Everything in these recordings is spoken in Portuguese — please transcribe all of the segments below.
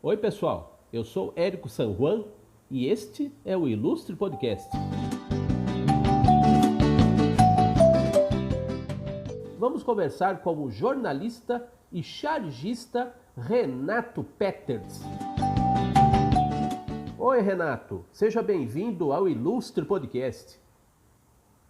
Oi, pessoal. Eu sou Érico San Juan e este é o Ilustre Podcast. Vamos conversar com o jornalista e chargista Renato Peters. Oi, Renato. Seja bem-vindo ao Ilustre Podcast.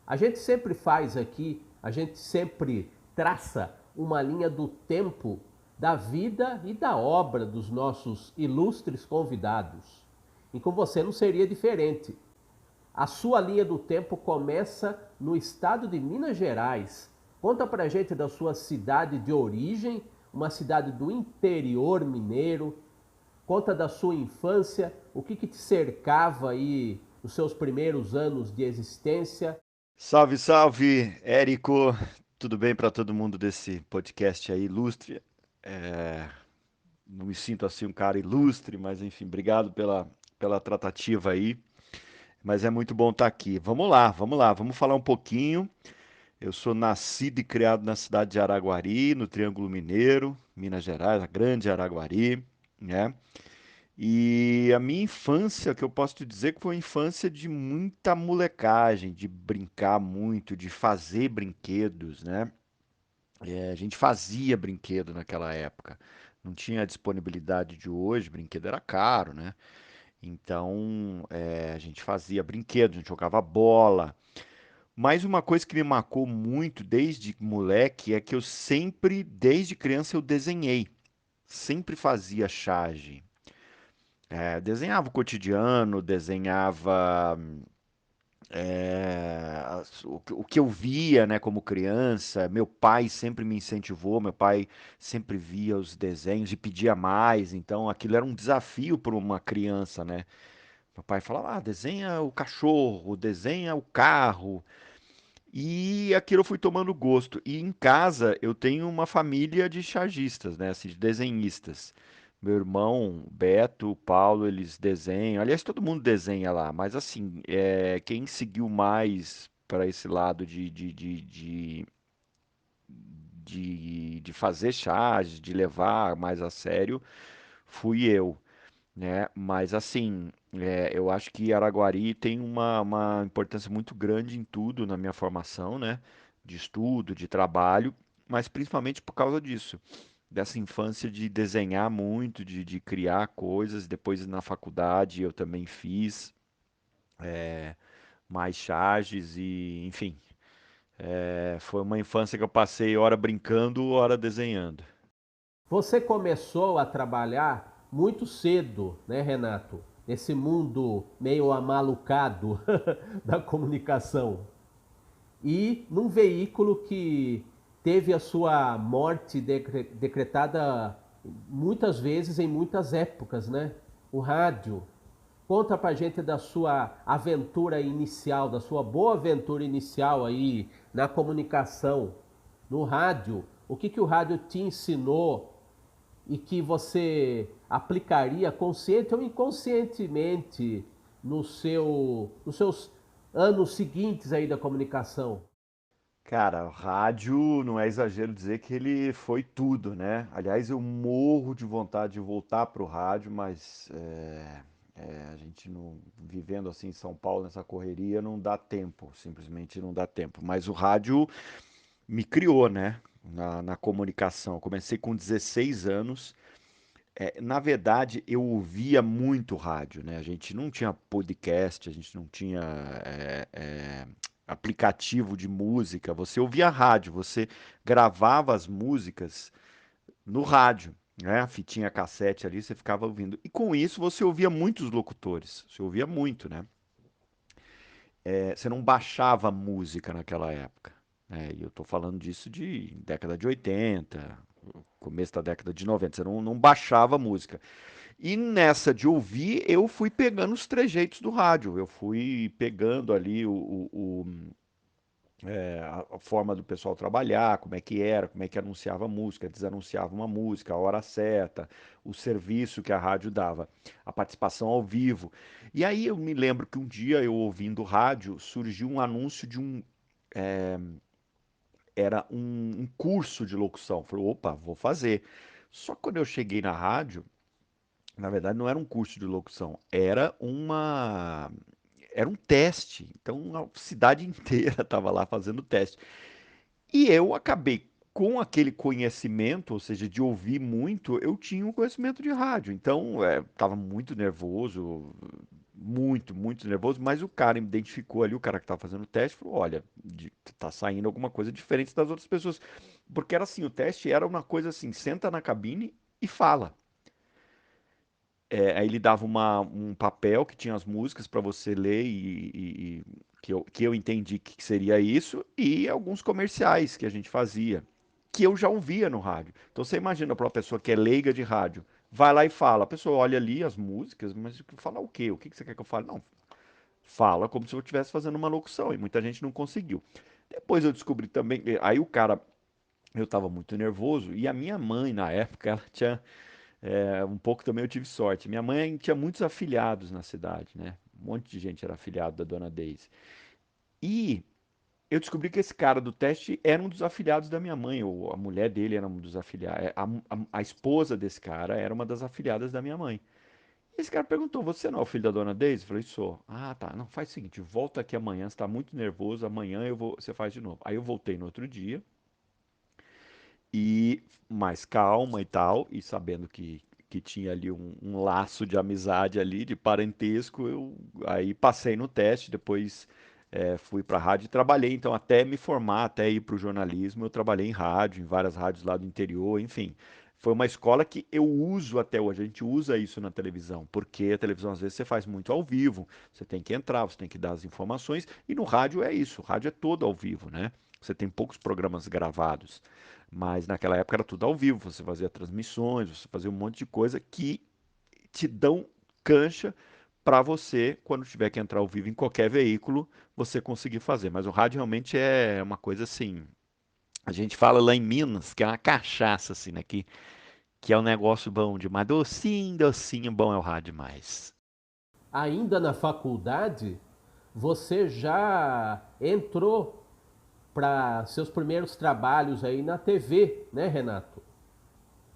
A gente sempre faz aqui, a gente sempre traça uma linha do tempo da vida e da obra dos nossos ilustres convidados. E com você não seria diferente. A sua linha do tempo começa no estado de Minas Gerais. Conta pra gente da sua cidade de origem, uma cidade do interior mineiro. Conta da sua infância, o que te cercava aí nos seus primeiros anos de existência. Salve, salve, Érico. Tudo bem para todo mundo desse podcast aí ilustre? É, não me sinto assim um cara ilustre, mas enfim, obrigado pela tratativa aí. Mas é muito bom estar aqui. Vamos lá, vamos falar um pouquinho. Eu sou nascido e criado na cidade de Araguari, no Triângulo Mineiro, Minas Gerais, a grande Araguari, né? E a minha infância, que eu posso te dizer que foi uma infância de muita molecagem, de brincar muito, de fazer brinquedos, né? A gente fazia brinquedo naquela época. Não tinha a disponibilidade de hoje, brinquedo era caro, né? Então, a gente fazia brinquedo, a gente jogava bola. Mas uma coisa que me marcou muito desde moleque é que eu sempre, desde criança, eu desenhei. Sempre fazia charge. Desenhava o cotidiano, desenhava o que eu via, né, como criança. Meu pai sempre me incentivou, meu pai sempre via os desenhos e pedia mais, então aquilo era um desafio para uma criança, né? Meu pai falava, desenha o cachorro, desenha o carro, e aquilo eu fui tomando gosto. E em casa eu tenho uma família de chargistas, né? Assim, de desenhistas. Meu irmão, Beto, Paulo, eles desenham. Aliás, todo mundo desenha lá, mas assim, quem seguiu mais para esse lado de fazer charges, de levar mais a sério, fui eu, né? Mas assim, eu acho que Araguari tem uma importância muito grande em tudo na minha formação, né? De estudo, de trabalho, mas principalmente por causa disso, dessa infância de desenhar muito, de criar coisas. Depois na faculdade eu também fiz mais charges e, enfim, foi uma infância que eu passei hora brincando, hora desenhando. Você começou a trabalhar muito cedo, né, Renato? Nesse mundo meio amalucado da comunicação. E num veículo que teve a sua morte decretada muitas vezes em muitas épocas, né? O rádio. Conta pra gente da sua aventura inicial, da sua boa aventura inicial aí na comunicação, no rádio. O que o rádio te ensinou e que você aplicaria consciente ou inconscientemente nos seus anos seguintes aí da comunicação? Cara, o rádio não é exagero dizer que ele foi tudo, né? Aliás, eu morro de vontade de voltar pro rádio, mas a gente não, vivendo assim em São Paulo, nessa correria, não dá tempo, simplesmente não dá tempo. Mas o rádio me criou, né? Na comunicação. Eu comecei com 16 anos. Na verdade, eu ouvia muito rádio, né? A gente não tinha podcast, a gente não tinha aplicativo de música. Você ouvia rádio, você gravava as músicas no rádio, né? A fitinha cassete ali, você ficava ouvindo. E com isso você ouvia muitos locutores, você ouvia muito, né? Você não baixava música naquela época, né? E eu tô falando disso de década de 80, começo da década de 90. Você não baixava música. E nessa de ouvir, eu fui pegando os trejeitos do rádio. Eu fui pegando ali a forma do pessoal trabalhar, como é que era, como é que anunciava a música, desanunciava uma música, a hora certa, o serviço que a rádio dava, a participação ao vivo. E aí eu me lembro que um dia eu ouvindo rádio, surgiu um anúncio de um curso de locução. Falei, opa, vou fazer. Só que quando eu cheguei na rádio, Na verdade, não era um curso de locução, era um teste. Então a cidade inteira estava lá fazendo teste. E eu acabei com aquele conhecimento, ou seja, de ouvir muito, eu tinha um conhecimento de rádio. Então, estava muito nervoso, muito, muito nervoso, mas o cara me identificou ali, o cara que estava fazendo o teste, falou: olha, tá saindo alguma coisa diferente das outras pessoas. Porque era assim, o teste era uma coisa assim, senta na cabine e fala. Aí ele dava um papel que tinha as músicas para você ler que eu entendi que seria isso, e alguns comerciais que a gente fazia, que eu já ouvia no rádio. Então você imagina para uma pessoa que é leiga de rádio, vai lá e fala, a pessoa olha ali as músicas, mas fala o quê? O que você quer que eu fale? Não, fala como se eu estivesse fazendo uma locução, e muita gente não conseguiu. Depois eu descobri também, aí o cara, eu estava muito nervoso, e a minha mãe, na época, ela tinha um pouco também eu tive sorte. Minha mãe tinha muitos afilhados na cidade, né? Um monte de gente era afilhado da Dona Daisy. E eu descobri que esse cara do teste era um dos afilhados da minha mãe, ou a mulher dele era um dos afilhados. A esposa desse cara era uma das afilhadas da minha mãe. E esse cara perguntou: Você não é o filho da Dona Daisy? Eu falei: Sou. Ah, tá. Não, faz o seguinte: volta aqui amanhã, você está muito nervoso, amanhã você faz de novo. Aí eu voltei no outro dia e mais calma e tal, e sabendo que tinha ali um laço de amizade ali, de parentesco, eu aí passei no teste, depois fui para a rádio e trabalhei, então até me formar, até ir para o jornalismo, eu trabalhei em rádio, em várias rádios lá do interior, enfim. Foi uma escola que eu uso até hoje, a gente usa isso na televisão, porque a televisão às vezes você faz muito ao vivo, você tem que entrar, você tem que dar as informações, e no rádio é isso, o rádio é todo ao vivo, né? Você tem poucos programas gravados. Mas naquela época era tudo ao vivo, você fazia transmissões, você fazia um monte de coisa que te dão cancha para você, quando tiver que entrar ao vivo em qualquer veículo, você conseguir fazer. Mas o rádio realmente é uma coisa assim. A gente fala lá em Minas que é uma cachaça, assim, né? Que é um negócio bom demais. Docinho, docinho, bom é o rádio demais. Ainda na faculdade, você já entrou para seus primeiros trabalhos aí na TV, né, Renato?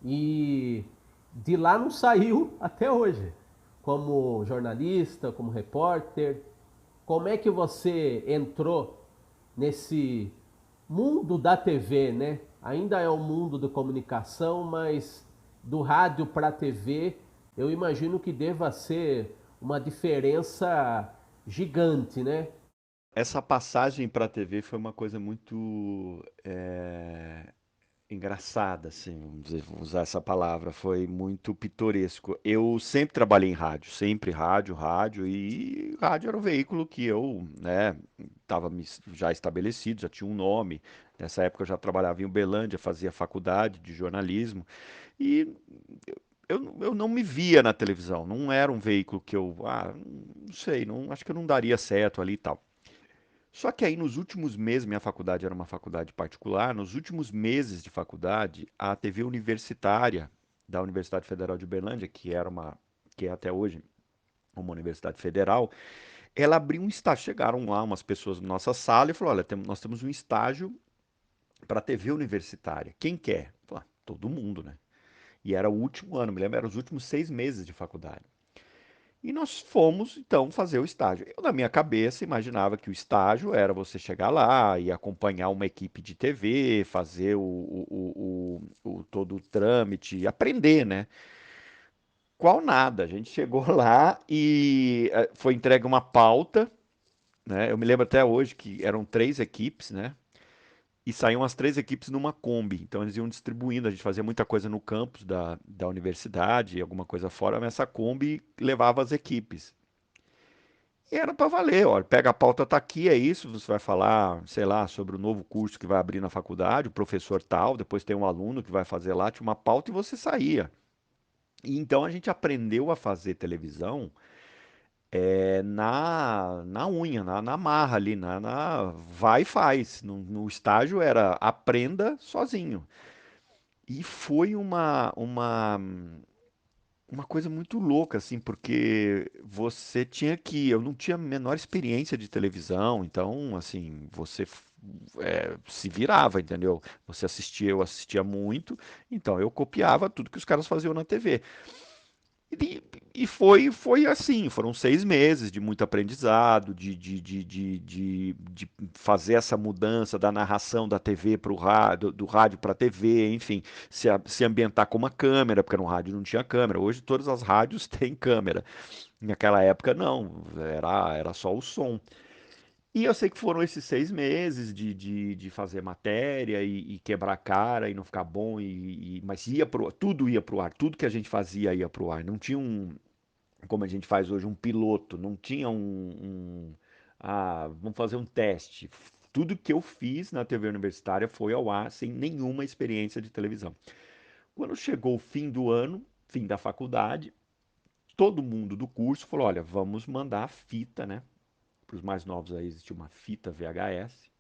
E de lá não saiu até hoje, como jornalista, como repórter. Como é que você entrou nesse mundo da TV, né? Ainda é um mundo de comunicação, mas do rádio para a TV, eu imagino que deva ser uma diferença gigante, né? Essa passagem para a TV foi uma coisa muito engraçada, assim, vamos usar essa palavra, foi muito pitoresco. Eu sempre trabalhei em rádio, sempre rádio, rádio, e rádio era um veículo que eu, né, estava já estabelecido, já tinha um nome. Nessa época eu já trabalhava em Uberlândia, fazia faculdade de jornalismo, e eu não me via na televisão, não era um veículo que não sei, não, acho que eu não daria certo ali e tal. Só que aí nos últimos meses, minha faculdade era uma faculdade particular, nos últimos meses de faculdade, a TV universitária da Universidade Federal de Uberlândia, que é até hoje uma universidade federal, ela abriu um estágio. Chegaram lá umas pessoas na nossa sala e falaram: olha, nós temos um estágio para TV universitária. Quem quer? Falei: todo mundo, né? E era o último ano, me lembro, eram os últimos 6 meses de faculdade. E nós fomos, então, fazer o estágio. Eu, na minha cabeça, imaginava que o estágio era você chegar lá e acompanhar uma equipe de TV, fazer todo o trâmite, aprender, né? Qual nada. A gente chegou lá e foi entregue uma pauta, né? Eu me lembro até hoje que eram 3 equipes, né? E saíam as 3 equipes numa Kombi. Então eles iam distribuindo. A gente fazia muita coisa no campus da universidade, alguma coisa fora, mas essa Kombi levava as equipes. E era para valer, olha, pega a pauta, tá aqui, é isso, você vai falar, sei lá, sobre o novo curso que vai abrir na faculdade, o professor tal, depois tem um aluno que vai fazer lá, tinha uma pauta e você saía. E então a gente aprendeu a fazer televisão na unha, na marra ali, vai e faz. No estágio era aprenda sozinho. E foi uma coisa muito louca, assim, porque você tinha que. Eu não tinha a menor experiência de televisão, então, assim, você se virava, entendeu? Você assistia, eu assistia muito, então eu copiava tudo que os caras faziam na TV. E, e foi assim, foram 6 meses de muito aprendizado, de fazer essa mudança da narração da TV para o rádio, do rádio para a TV, enfim, se ambientar com uma câmera, porque no rádio não tinha câmera. Hoje todas as rádios têm câmera. Naquela época não, era só o som. E eu sei que foram esses 6 meses de fazer matéria e quebrar a cara e não ficar bom, mas tudo ia pro ar, tudo que a gente fazia ia pro ar. Não tinha como a gente faz hoje, um piloto, não tinha vamos fazer um teste. Tudo que eu fiz na TV universitária foi ao ar sem nenhuma experiência de televisão. Quando chegou o fim do ano, fim da faculdade, todo mundo do curso falou: olha, vamos mandar a fita, né? Para os mais novos aí existe uma fita VHS,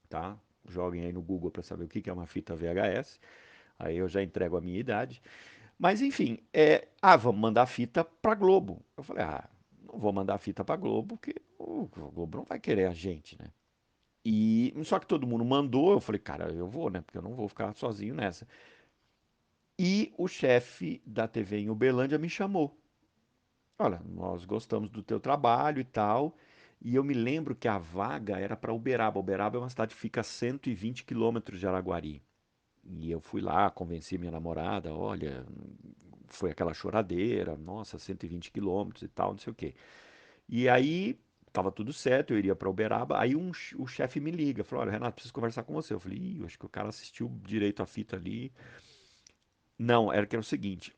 tá? Joguem aí no Google para saber o que é uma fita VHS. Aí eu já entrego a minha idade. Mas enfim, vamos mandar a fita para Globo. Eu falei, não vou mandar a fita para Globo, porque o Globo não vai querer a gente, né? E só que todo mundo mandou, eu falei, cara, eu vou, né? Porque eu não vou ficar sozinho nessa. E o chefe da TV em Uberlândia me chamou. Olha, nós gostamos do teu trabalho e tal. E eu me lembro que a vaga era para Uberaba. Uberaba é uma cidade que fica a 120 quilômetros de Araguari. E eu fui lá, convenci minha namorada, olha, foi aquela choradeira, nossa, 120 quilômetros e tal, não sei o quê. E aí, tava tudo certo, eu iria para Uberaba. Aí o chefe me liga, falou, olha, Renato, preciso conversar com você. Eu falei, ih, acho que o cara assistiu direito a fita ali. Não, era que era o seguinte,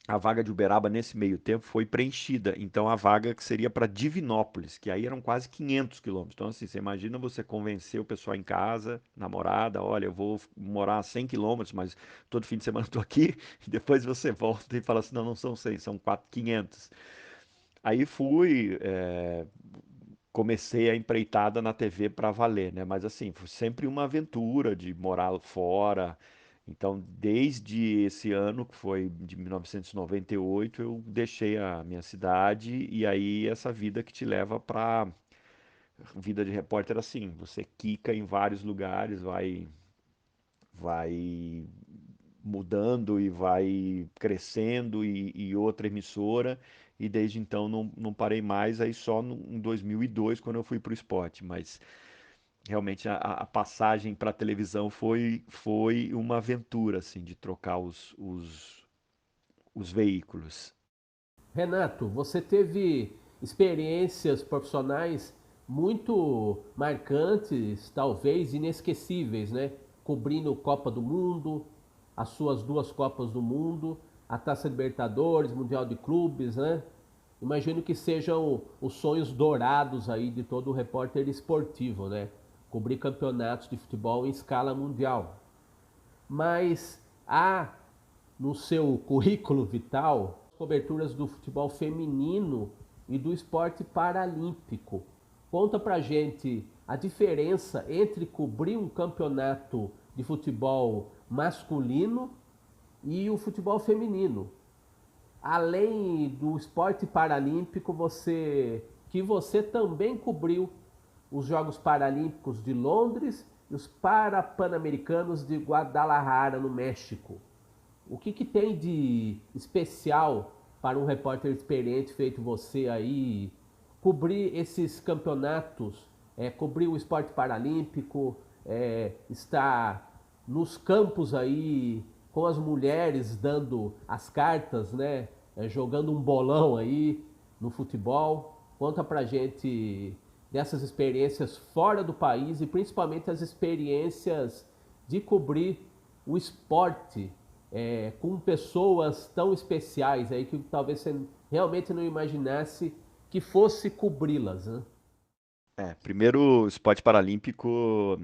a vaga de Uberaba nesse meio tempo foi preenchida. Então a vaga que seria para Divinópolis, que aí eram quase 500 quilômetros. Então assim, você imagina você convencer o pessoal em casa, namorada, olha, eu vou morar a 100 quilômetros, mas todo fim de semana eu tô aqui. E depois você volta e fala assim, não, não são 100, são 500. Aí fui, comecei a empreitada na TV para valer, né? Mas assim, foi sempre uma aventura de morar fora. Então, desde esse ano, que foi de 1998, eu deixei a minha cidade e aí essa vida que te leva para vida de repórter assim, você quica em vários lugares, vai mudando e vai crescendo e outra emissora e desde então não parei mais, aí só em 2002 quando eu fui para o esporte, mas realmente a passagem para a televisão foi uma aventura, assim, de trocar os veículos. Renato, você teve experiências profissionais muito marcantes, talvez inesquecíveis, né? Cobrindo Copa do Mundo, as suas duas Copas do Mundo, a Taça Libertadores, Mundial de Clubes, né? Imagino que sejam os sonhos dourados aí de todo repórter esportivo, né? Cobrir campeonatos de futebol em escala mundial. Mas há no seu currículo vital coberturas do futebol feminino e do esporte paralímpico. Conta pra gente a diferença entre cobrir um campeonato de futebol masculino e o futebol feminino. Além do esporte paralímpico, você também cobriu os Jogos Paralímpicos de Londres e os Parapan-Americanos de Guadalajara, no México. O que tem de especial para um repórter experiente feito você aí cobrir esses campeonatos, cobrir o esporte paralímpico, estar nos campos aí com as mulheres dando as cartas, né? Jogando um bolão aí no futebol. Conta pra gente dessas experiências fora do país e principalmente as experiências de cobrir o esporte com pessoas tão especiais aí que talvez você realmente não imaginasse que fosse cobri-las, né? Primeiro, o esporte paralímpico,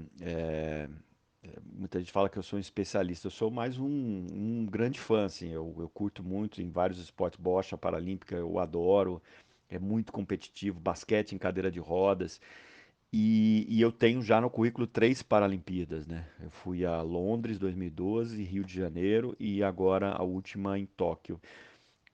muita gente fala que eu sou um especialista, eu sou mais um grande fã, assim, eu curto muito em vários esportes, bocha paralímpica, eu adoro, é muito competitivo, basquete em cadeira de rodas, e eu tenho já no currículo 3 Paralimpíadas, né? Eu fui a Londres 2012, Rio de Janeiro e agora a última em Tóquio.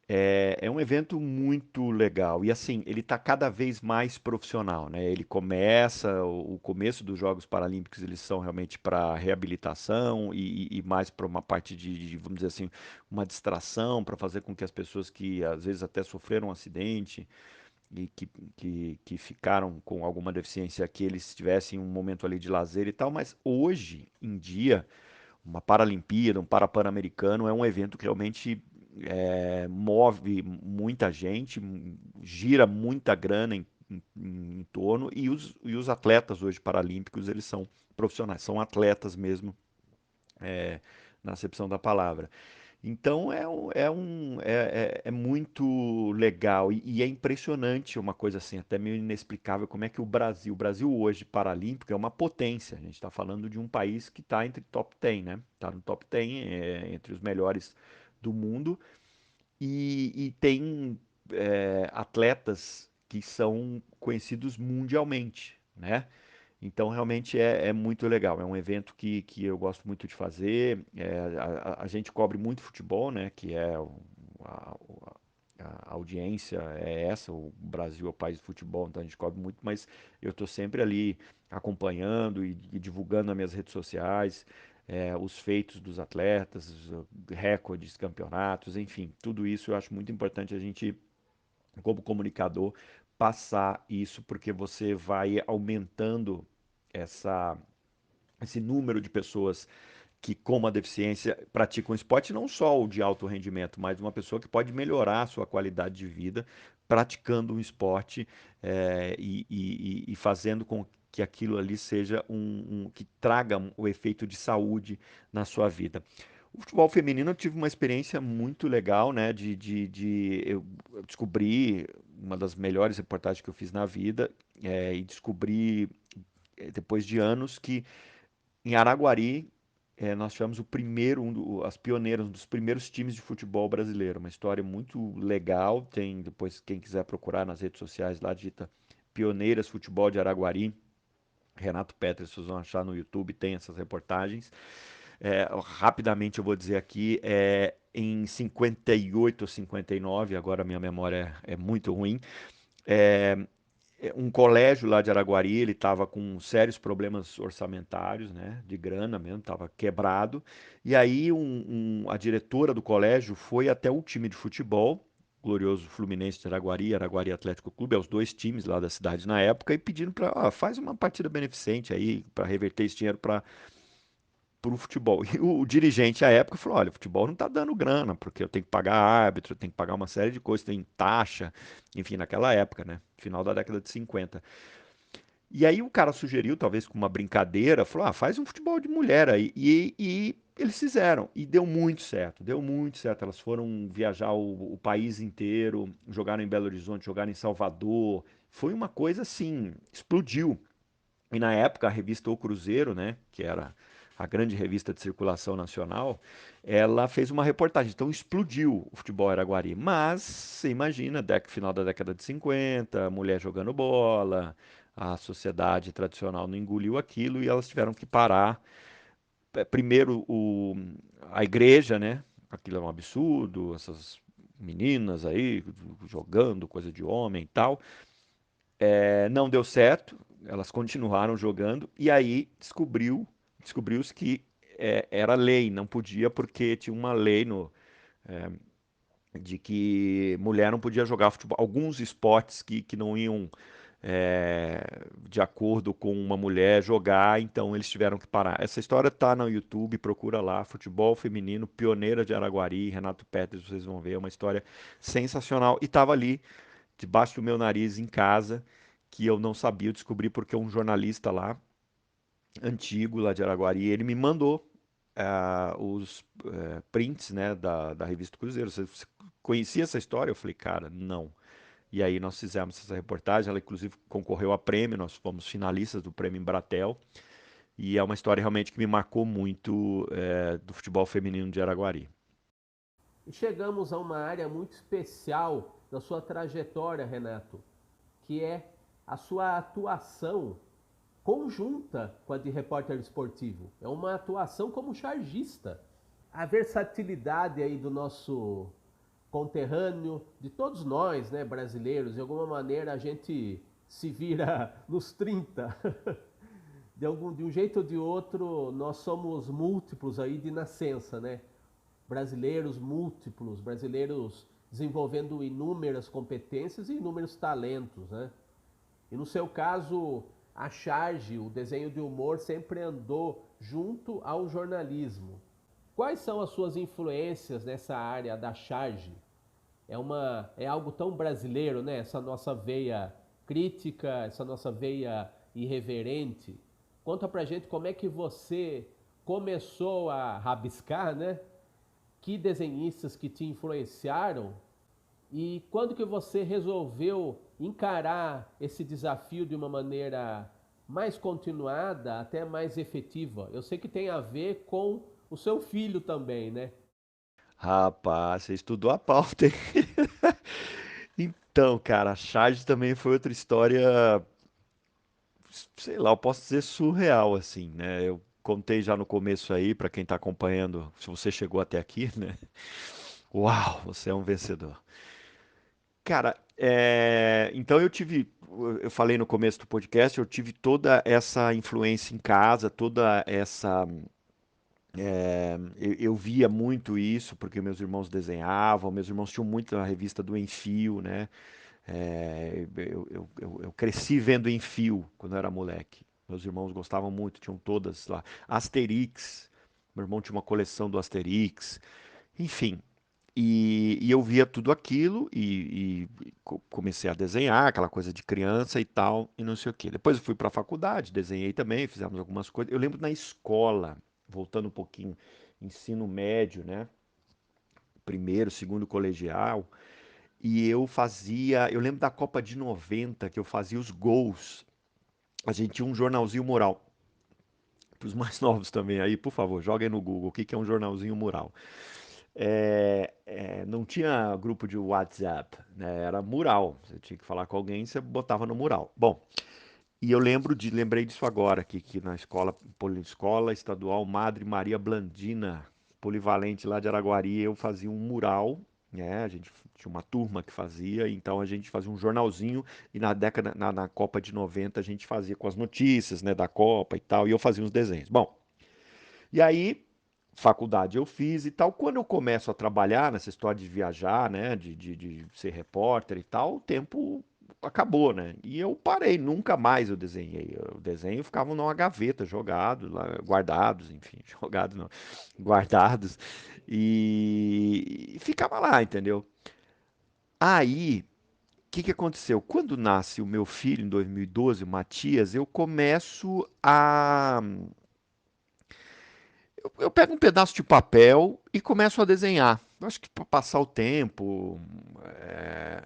É um evento muito legal e assim, ele está cada vez mais profissional, né? Ele começa, o começo dos Jogos Paralímpicos, eles são realmente para reabilitação e mais para uma parte vamos dizer assim, uma distração para fazer com que as pessoas que às vezes até sofreram um acidente e que ficaram com alguma deficiência, que eles tivessem um momento ali de lazer e tal, mas hoje em dia uma Paralimpíada, um Parapan-Americano é um evento que realmente move muita gente, gira muita grana em torno, e os atletas hoje paralímpicos, eles são profissionais, são atletas mesmo, é, na acepção da palavra. Então é muito legal e é impressionante uma coisa assim, até meio inexplicável, como é que o Brasil hoje paralímpico é uma potência. A gente está falando de um país que está entre top 10, né? Está no top 10, entre os melhores do mundo e tem atletas que são conhecidos mundialmente, né? Então, realmente é muito legal. É um evento que eu gosto muito de fazer. A gente cobre muito futebol, né? Que é a, a audiência é essa. O Brasil é o país de futebol, então a gente cobre muito. Mas eu estou sempre ali acompanhando e divulgando nas minhas redes sociais os feitos dos atletas, os recordes, campeonatos, enfim. Tudo isso eu acho muito importante a gente, como comunicador, passar isso, porque você vai aumentando essa, esse número de pessoas que, com uma deficiência, praticam esporte, não só o de alto rendimento, mas uma pessoa que pode melhorar a sua qualidade de vida praticando um esporte e fazendo com que aquilo ali seja que traga o efeito de saúde na sua vida. O futebol feminino eu tive uma experiência muito legal, né? Eu descobri uma das melhores reportagens que eu fiz na vida e descobri depois de anos que em Araguari nós tivemos o primeiro, as pioneiras, um dos primeiros times de futebol brasileiro. Uma história muito legal. Tem depois quem quiser procurar nas redes sociais lá digita Pioneiras Futebol de Araguari. Renato Peters, vocês vão achar no YouTube, tem essas reportagens. Rapidamente eu vou dizer aqui, em 58 ou 59, agora a minha memória é muito ruim, é, um colégio lá de Araguari, ele estava com sérios problemas orçamentários, né, de grana mesmo, estava quebrado, e aí a diretora do colégio foi até o time de futebol, glorioso Fluminense de Araguari, Araguari Atlético Clube, é os dois times lá da cidade na época, e pedindo para, faz uma partida beneficente aí, para reverter esse dinheiro para o futebol. E o dirigente à época falou: olha, o futebol não está dando grana, porque eu tenho que pagar árbitro, eu tenho que pagar uma série de coisas, tem taxa, enfim, naquela época, né? Final da década de 50. E aí o cara sugeriu, talvez com uma brincadeira, falou: ah, faz um futebol de mulher aí. E eles fizeram. E deu muito certo, deu muito certo. Elas foram viajar o país inteiro, jogaram em Belo Horizonte, jogaram em Salvador. Foi uma coisa assim, explodiu. E na época a revista O Cruzeiro, né, que era a grande revista de circulação nacional, ela fez uma reportagem. Então explodiu o futebol araguari. Mas você imagina, final da década de 50, mulher jogando bola, a sociedade tradicional não engoliu aquilo e elas tiveram que parar. Primeiro a igreja, né? Aquilo é um absurdo, essas meninas aí jogando coisa de homem e tal. Não deu certo, elas continuaram jogando e aí descobriu-se que era lei, não podia porque tinha uma lei de que mulher não podia jogar futebol. Alguns esportes que não iam é, de acordo com uma mulher jogar, então eles tiveram que parar. Essa história tá no YouTube, procura lá, futebol feminino, pioneira de Araguari, Renato Peters, vocês vão ver, é uma história sensacional. E tava ali debaixo do meu nariz em casa, que eu não sabia, eu descobri porque um jornalista lá, antigo lá de Araguari, ele me mandou os prints, né, da revista Cruzeiro. Você conhecia essa história? Eu falei, cara, não. E aí nós fizemos essa reportagem, ela inclusive concorreu a prêmio, nós fomos finalistas do prêmio Embratel, e é uma história realmente que me marcou muito do futebol feminino de Araguari. E chegamos a uma área muito especial da sua trajetória, Renato, que é a sua atuação conjunta com a de repórter esportivo. É uma atuação como chargista. A versatilidade aí do nosso conterrâneo de todos nós, né, brasileiros. De alguma maneira a gente se vira nos 30. De um jeito ou de outro, nós somos múltiplos aí de nascença, né? Brasileiros múltiplos, brasileiros desenvolvendo inúmeras competências e inúmeros talentos, né? E no seu caso, a charge, o desenho de humor, sempre andou junto ao jornalismo. Quais são as suas influências nessa área da charge? É algo tão brasileiro, né? Essa nossa veia crítica, essa nossa veia irreverente. Conta pra gente como é que você começou a rabiscar, né? Que desenhistas que te influenciaram e quando que você resolveu encarar esse desafio de uma maneira mais continuada, até mais efetiva? Eu sei que tem a ver com o seu filho também, né? Rapaz, você estudou a pauta, hein? Então, cara, a Charge também foi outra história, sei lá, eu posso dizer surreal, assim, né? Eu contei já no começo aí, pra quem tá acompanhando, se você chegou até aqui, né? Uau, você é um vencedor. Cara, então eu falei no começo do podcast, eu tive toda essa influência em casa, toda essa. Eu via muito isso, porque meus irmãos desenhavam, meus irmãos tinham muito a revista do Enfio, né? Eu cresci vendo Enfio quando eu era moleque. Meus irmãos gostavam muito, tinham todas lá. Asterix, meu irmão tinha uma coleção do Asterix, enfim. E eu via tudo aquilo e comecei a desenhar, aquela coisa de criança e tal, e não sei o quê. Depois eu fui para a faculdade, desenhei também, fizemos algumas coisas. Eu lembro na escola, voltando um pouquinho, ensino médio, né? Primeiro, segundo colegial, e eu lembro da Copa de 90, que eu fazia os gols. A gente tinha um jornalzinho mural. Para os mais novos também aí, por favor, joguem no Google o que que é um jornalzinho mural. Não tinha grupo de WhatsApp, né? Era mural. Você tinha que falar com alguém, você botava no mural. Bom, e lembrei disso agora, que na escola estadual Madre Maria Blandina, polivalente lá de Araguari, eu fazia um mural, né? A gente tinha uma turma que fazia, então a gente fazia um jornalzinho e na Copa de 90 a gente fazia com as notícias, né, da Copa e tal, e eu fazia uns desenhos. Bom, e aí faculdade eu fiz e tal. Quando eu começo a trabalhar nessa história de viajar, né, de ser repórter e tal, o tempo acabou, né? E eu parei, nunca mais eu desenhei. O desenho ficava numa gaveta, jogado, lá, guardados, enfim, jogados não, guardados, e ficava lá, entendeu? Aí, o que que aconteceu? Quando nasce o meu filho, em 2012, o Matias, eu começo a eu pego um pedaço de papel e começo a desenhar. Eu acho que para passar o tempo, é,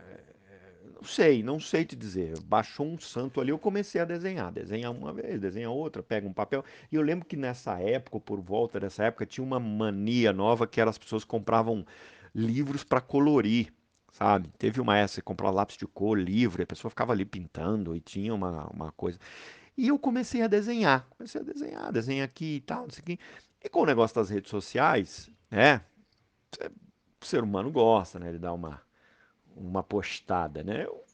não sei te dizer. Baixou um santo ali, eu comecei a desenhar. Desenha uma vez, desenha outra, pega um papel. E eu lembro que nessa época, ou por volta dessa época, tinha uma mania nova que era as pessoas compravam livros para colorir. Sabe? Teve uma essa, você comprava lápis de cor, livro, e a pessoa ficava ali pintando e tinha uma coisa. E eu comecei a desenhar. Comecei a desenhar, desenho aqui e tal, não sei o quê. E com o negócio das redes sociais, né? O ser humano gosta, né? De dar uma postada, né? Eu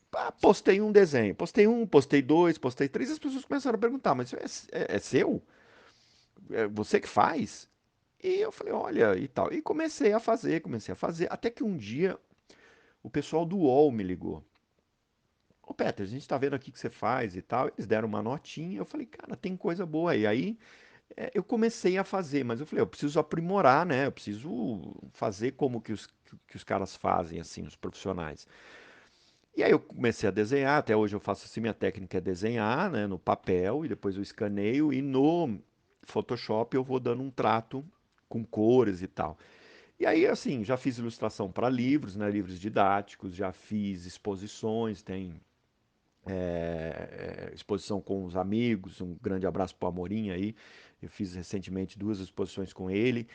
postei um desenho. Postei um, postei dois, postei três. As pessoas começaram a perguntar, mas isso é seu? É você que faz? E eu falei, olha, e tal. E comecei a fazer. Até que um dia o pessoal do UOL me ligou. Ô, Peter, a gente tá vendo aqui o que você faz e tal. Eles deram uma notinha. Eu falei, cara, tem coisa boa aí. Aí eu comecei a fazer, mas eu falei, eu preciso aprimorar, né? Eu preciso fazer como que os caras fazem, assim, os profissionais. E aí eu comecei a desenhar, até hoje eu faço assim, minha técnica é desenhar, né, no papel, e depois eu escaneio, e no Photoshop eu vou dando um trato com cores e tal. E aí, assim, já fiz ilustração para livros, né, livros didáticos, já fiz exposições, tem exposição com os amigos, um grande abraço para o Amorim aí. Eu fiz recentemente duas exposições com ele.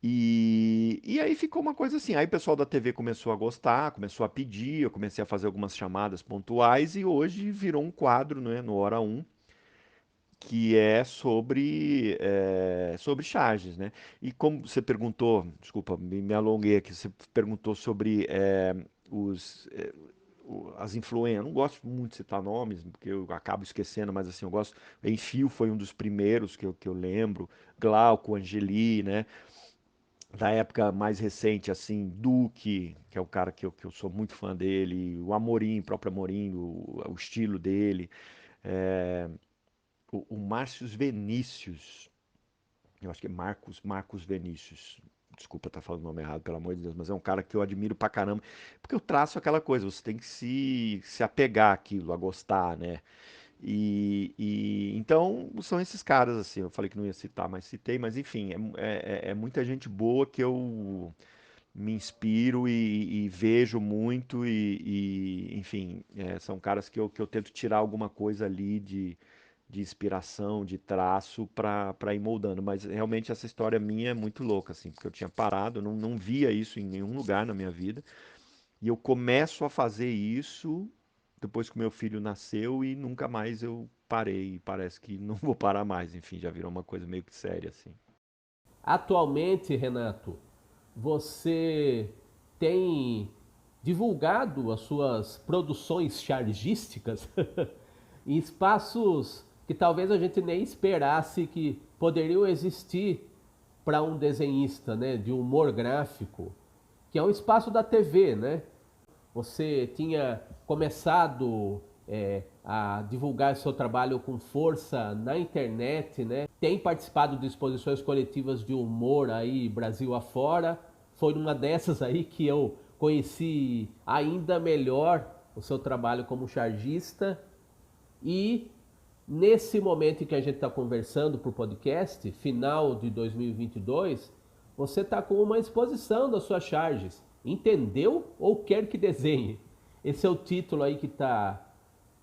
E aí ficou uma coisa assim. Aí o pessoal da TV começou a gostar, começou a pedir, eu comecei a fazer algumas chamadas pontuais e hoje virou um quadro, né, no Hora Um, que é sobre charges, né? E como você perguntou, desculpa, me alonguei aqui, você perguntou sobre os, as influências. Eu não gosto muito de citar nomes, porque eu acabo esquecendo, mas assim, eu gosto. Enfio foi um dos primeiros que eu lembro, Glauco, Angeli, né? Da época mais recente, assim, Duque, que é o cara que eu sou muito fã dele, o Amorim, o próprio Amorim, o estilo dele, é, o Márcios Vinícius, eu acho que é Marcos Vinícius. Desculpa estar falando o nome errado, pelo amor de Deus, mas é um cara que eu admiro pra caramba, porque eu traço aquela coisa, você tem que se apegar àquilo, a gostar, né? Então são esses caras, assim, eu falei que não ia citar, mas citei, mas enfim, é muita gente boa que eu me inspiro e vejo muito enfim, são caras que eu tento tirar alguma coisa ali de inspiração, de traço para ir moldando. Mas realmente essa história minha é muito louca, assim, porque eu tinha parado, não via isso em nenhum lugar na minha vida. E eu começo a fazer isso depois que meu filho nasceu e nunca mais eu parei. E parece que não vou parar mais, enfim, já virou uma coisa meio que séria, assim. Atualmente, Renato, você tem divulgado as suas produções chargísticas em espaços que talvez a gente nem esperasse que poderiam existir para um desenhista, né, de humor gráfico, que é um espaço da TV, né? Você tinha começado a divulgar seu trabalho com força na internet, né? Tem participado de exposições coletivas de humor aí Brasil afora. Foi numa dessas aí que eu conheci ainda melhor o seu trabalho como chargista. E nesse momento em que a gente está conversando para o podcast, final de 2022, você está com uma exposição das suas charges. Entendeu ou quer que desenhe? Esse é o título aí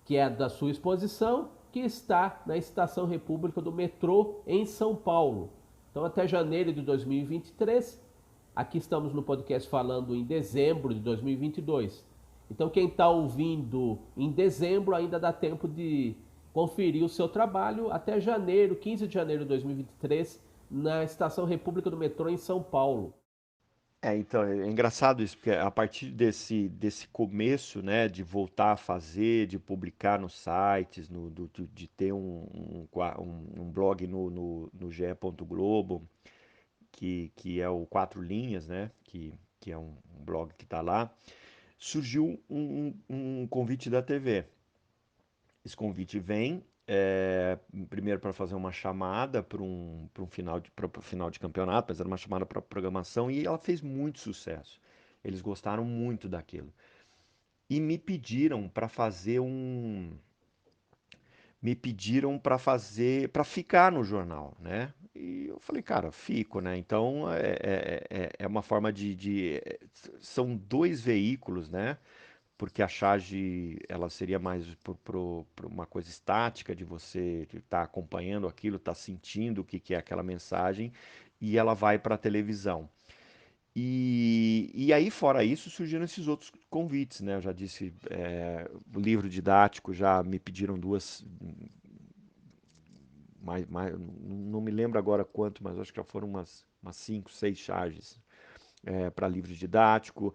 que é da sua exposição, que está na Estação República do metrô em São Paulo. Então, até janeiro de 2023, aqui estamos no podcast falando em dezembro de 2022. Então, quem está ouvindo em dezembro ainda dá tempo de conferir o seu trabalho até janeiro, 15 de janeiro de 2023, na Estação República do Metrô em São Paulo. Então, é engraçado isso, porque a partir desse começo, né, de voltar a fazer, de publicar nos sites, de ter um blog no GE. Globo, que é o Quatro Linhas, né, que é um blog que está lá, surgiu um convite da TV. Esse convite vem, primeiro para fazer uma chamada para um final de campeonato, mas era uma chamada para programação e ela fez muito sucesso. Eles gostaram muito daquilo. E me pediram para fazer, para ficar no jornal, né? E eu falei, cara, fico, né? Então é uma forma são dois veículos, né? Porque a charge ela seria mais por uma coisa estática de você estar acompanhando aquilo, estar sentindo o que é aquela mensagem e ela vai para a televisão. E aí, fora isso, surgiram esses outros convites, né? Eu já disse, o livro didático já me pediram duas, não me lembro agora quanto, mas acho que já foram umas 5, 6 charges para livro didático.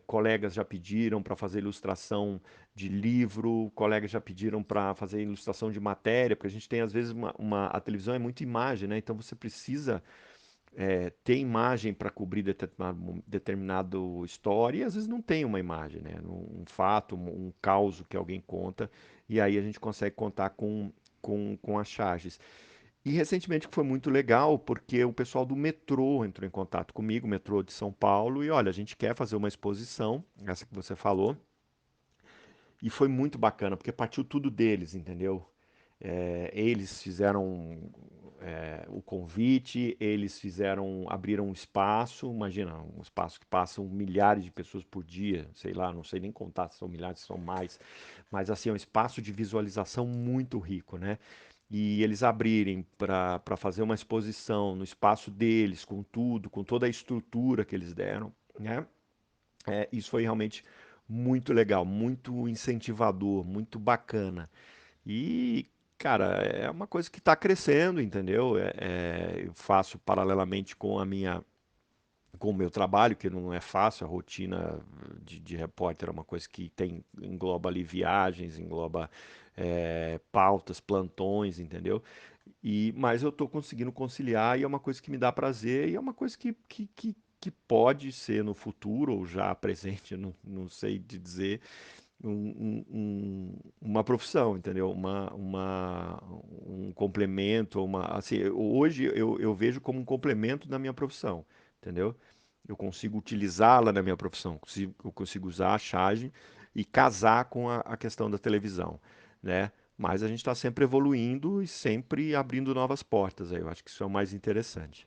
Colegas já pediram para fazer ilustração de livro, colegas já pediram para fazer ilustração de matéria, porque a gente tem às vezes a televisão é muito imagem, né? Então você precisa ter imagem para cobrir determinado história e às vezes não tem uma imagem, né? Um fato, um caos que alguém conta e aí a gente consegue contar com as charges. E recentemente que foi muito legal, porque o pessoal do metrô entrou em contato comigo, o metrô de São Paulo, e olha, a gente quer fazer uma exposição, essa que você falou, e foi muito bacana, porque partiu tudo deles, entendeu? Eles fizeram o convite, eles abriram um espaço, imagina, um espaço que passam milhares de pessoas por dia, sei lá, não sei nem contar se são milhares, se são mais, mas assim, é um espaço de visualização muito rico, né? E eles abrirem para fazer uma exposição no espaço deles, com tudo, com toda a estrutura que eles deram, né? Isso foi realmente muito legal, muito incentivador, muito bacana. E, cara, é uma coisa que está crescendo, entendeu? Eu faço paralelamente com o meu trabalho, que não é fácil, a rotina de repórter é uma coisa que engloba ali viagens, engloba pautas, plantões, entendeu? Mas eu estou conseguindo conciliar e é uma coisa que me dá prazer e é uma coisa que pode ser no futuro ou já presente, eu não sei te dizer, uma profissão, entendeu? Um complemento, assim, hoje eu vejo como um complemento da minha profissão, entendeu? Eu consigo utilizá-la na minha profissão, eu consigo usar a charge e casar com a questão da televisão, né? Mas a gente está sempre evoluindo e sempre abrindo novas portas aí. Eu acho que isso é o mais interessante.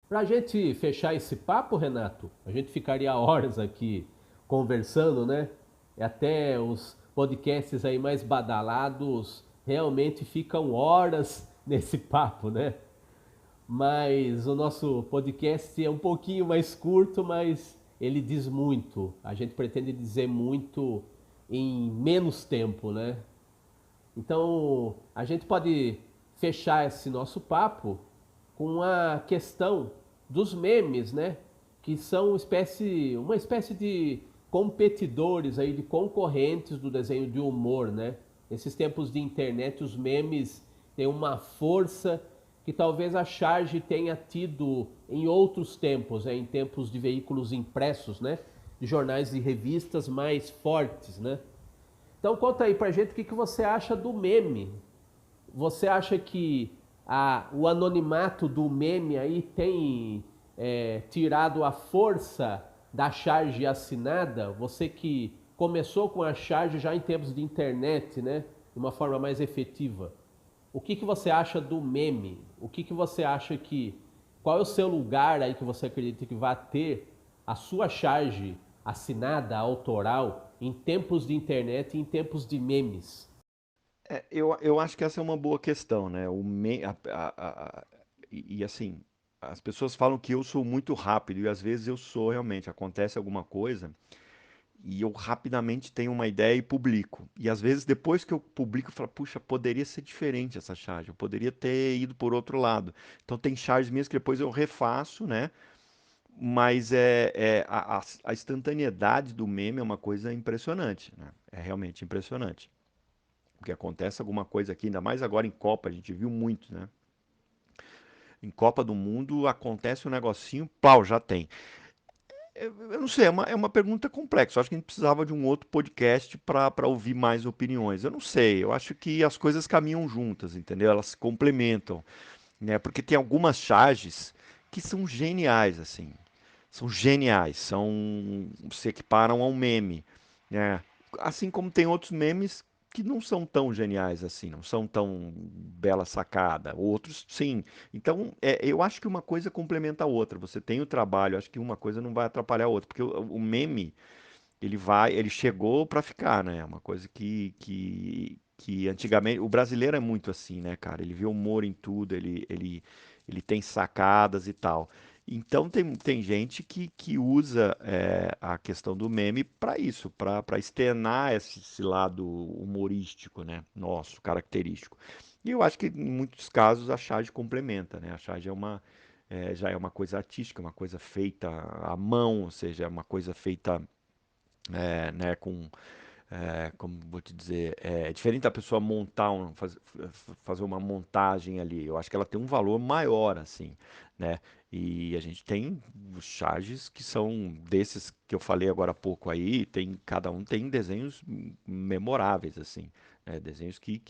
Para a gente fechar esse papo, Renato, a gente ficaria horas aqui conversando, né? E até os podcasts aí mais badalados realmente ficam horas nesse papo, né? Mas o nosso podcast é um pouquinho mais curto, mas ele diz muito. A gente pretende dizer muito em menos tempo, né? Então, a gente pode fechar esse nosso papo com a questão dos memes, né? Que são uma espécie de competidores aí, de concorrentes do desenho de humor, né? Nesses tempos de internet, os memes têm uma força que talvez a Charge tenha tido em outros tempos, né? Em tempos de veículos impressos, né? De jornais e revistas mais fortes, né? Então conta aí pra gente o que você acha do meme. Você acha que o anonimato do meme aí tem tirado a força da charge assinada? Você que começou com a charge já em tempos de internet, né? De uma forma mais efetiva. O que você acha do meme? O que você acha que... Qual é o seu lugar aí que você acredita que vai ter a sua charge assinada, autoral, em tempos de internet e em tempos de memes? Eu acho que essa é uma boa questão, né? Assim, as pessoas falam que eu sou muito rápido e às vezes eu sou realmente. Acontece alguma coisa e eu rapidamente tenho uma ideia e publico. E às vezes depois que eu publico, eu falo, puxa, poderia ser diferente essa charge, eu poderia ter ido por outro lado. Então tem charges minhas que depois eu refaço, né? Mas a instantaneidade do meme é uma coisa impressionante, né? É realmente impressionante. Porque acontece alguma coisa aqui, ainda mais agora em Copa, a gente viu muito, né? Em Copa do Mundo acontece um negocinho, plau, já tem. Eu não sei, é uma pergunta complexa. Eu acho que a gente precisava de um outro podcast para ouvir mais opiniões. Eu não sei, eu acho que as coisas caminham juntas, entendeu? Elas se complementam, né? Porque tem algumas charges que são geniais, assim. São geniais, se equiparam a um meme, né? Assim como tem outros memes que não são tão geniais assim, não são tão bela sacada. Outros, sim. Então, eu acho que uma coisa complementa a outra. Você tem o trabalho, acho que uma coisa não vai atrapalhar a outra, porque o meme ele chegou para ficar, né? É uma coisa que antigamente o brasileiro é muito assim, né, cara? Ele vê humor em tudo, ele tem sacadas e tal. Então tem gente que usa a questão do meme para isso, para externar esse lado humorístico, né? Nosso, característico. E eu acho que em muitos casos a charge complementa, né? A charge já é uma coisa artística, uma coisa feita à mão, ou seja, é uma coisa feita né, como vou te dizer, é diferente da pessoa fazer uma montagem ali. Eu acho que ela tem um valor maior, assim, né? E a gente tem os charges que são desses que eu falei agora há pouco aí, cada um tem desenhos memoráveis, assim, né? Desenhos que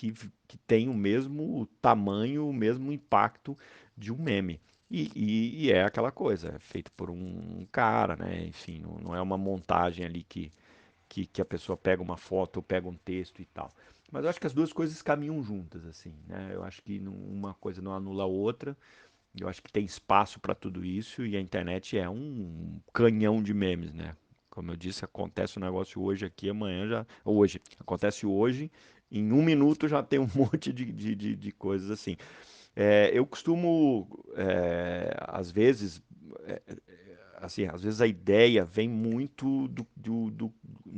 têm o mesmo tamanho, o mesmo impacto de um meme. E é aquela coisa, é feito por um cara, né? Enfim, não é uma montagem ali que a pessoa pega uma foto ou pega um texto e tal. Mas eu acho que as duas coisas caminham juntas, assim, né? Eu acho que uma coisa não anula a outra. Eu acho que tem espaço para tudo isso e a internet é um canhão de memes, né? Como eu disse, acontece um negócio hoje aqui, amanhã já. Hoje. Acontece hoje, em um minuto já tem um monte de coisas assim. Eu costumo, às vezes, assim, às vezes a ideia vem muito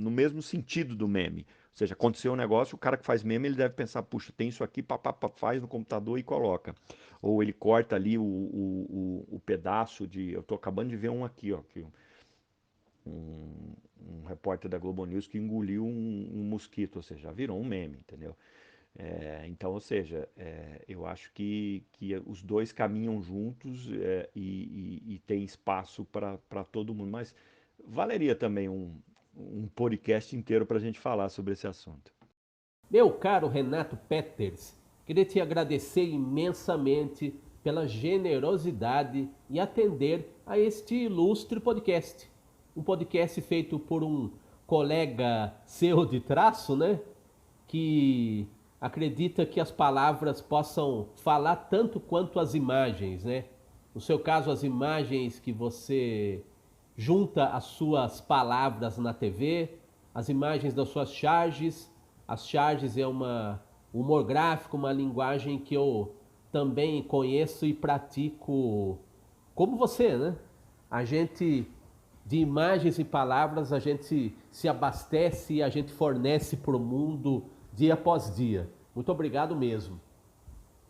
no mesmo sentido do meme. Ou seja, aconteceu um negócio, o cara que faz meme, ele deve pensar, puxa, tem isso aqui, papapá, faz no computador e coloca. Ou ele corta ali o pedaço de... Eu tô acabando de ver um aqui, ó, que um repórter da Globo News que engoliu um mosquito, ou seja, já virou um meme, entendeu? Então, ou seja, eu acho que os dois caminham juntos e tem espaço para todo mundo. Mas valeria também um podcast inteiro para a gente falar sobre esse assunto. Meu caro Renato Peters, queria te agradecer imensamente pela generosidade e atender a este ilustre podcast. Um podcast feito por um colega seu de traço, né? Que acredita que as palavras possam falar tanto quanto as imagens, né? No seu caso, as imagens que você junta às suas palavras na TV, as imagens das suas charges. As charges é uma humor gráfico, uma linguagem que eu também conheço e pratico como você, né? A gente, de imagens e palavras, a gente se abastece e a gente fornece para o mundo dia após dia. Muito obrigado mesmo.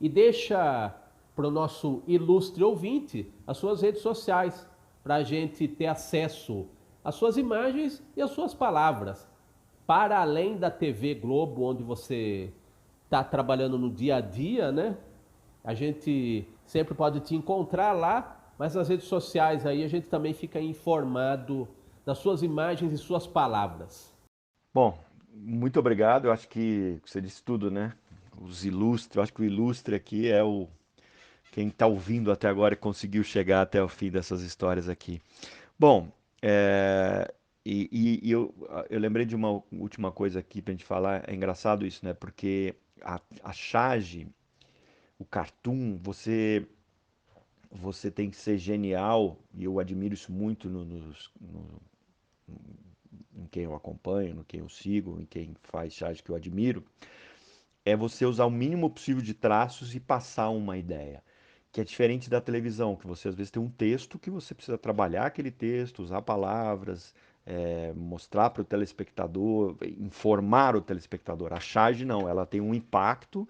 E deixa para o nosso ilustre ouvinte as suas redes sociais, para a gente ter acesso às suas imagens e às suas palavras. Para além da TV Globo, onde você está trabalhando no dia a dia, né? A gente sempre pode te encontrar lá, mas nas redes sociais aí a gente também fica informado das suas imagens e suas palavras. Bom, muito obrigado. Eu acho que você disse tudo, né? Os ilustres, eu acho que o ilustre aqui é quem está ouvindo até agora e conseguiu chegar até o fim dessas histórias aqui. Bom, eu lembrei de uma última coisa aqui para a gente falar. É engraçado isso, né? Porque a charge, o cartoon, você tem que ser genial, e eu admiro isso muito em quem eu acompanho, no quem eu sigo, em quem faz charge que eu admiro, é você usar o mínimo possível de traços e passar uma ideia. Que é diferente da televisão, que você às vezes tem um texto que você precisa trabalhar aquele texto, usar palavras, mostrar para o telespectador, informar o telespectador. A charge não, ela tem um impacto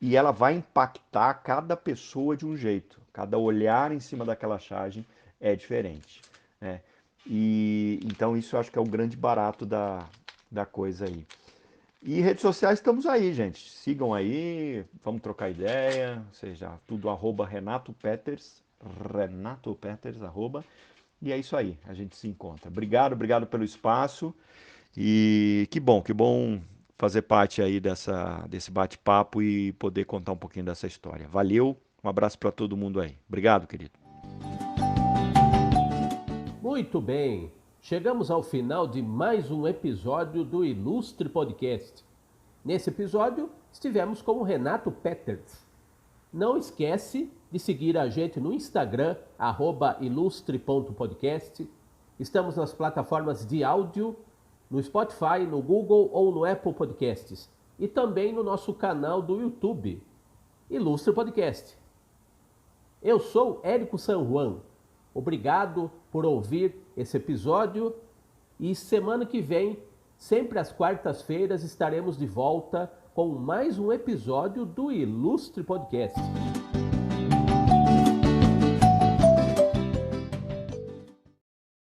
e ela vai impactar cada pessoa de um jeito. Cada olhar em cima daquela charge é diferente, né? E então isso eu acho que é o grande barato da coisa aí. E redes sociais estamos aí, gente. Sigam aí, vamos trocar ideia, ou seja, tudo arroba Renato Peters, arroba, e é isso aí, a gente se encontra. Obrigado pelo espaço e que bom fazer parte aí desse bate-papo e poder contar um pouquinho dessa história. Valeu, um abraço para todo mundo aí. Obrigado, querido. Muito bem, chegamos ao final de mais um episódio do Ilustre Podcast. Nesse episódio, estivemos com o Renato Peters. Não esquece de seguir a gente no Instagram, @ilustre.podcast. Estamos nas plataformas de áudio, no Spotify, no Google ou no Apple Podcasts. E também no nosso canal do YouTube, Ilustre Podcast. Eu sou Érico San Juan. Obrigado por ouvir esse episódio e semana que vem, sempre às quartas-feiras, estaremos de volta com mais um episódio do Ilustre Podcast.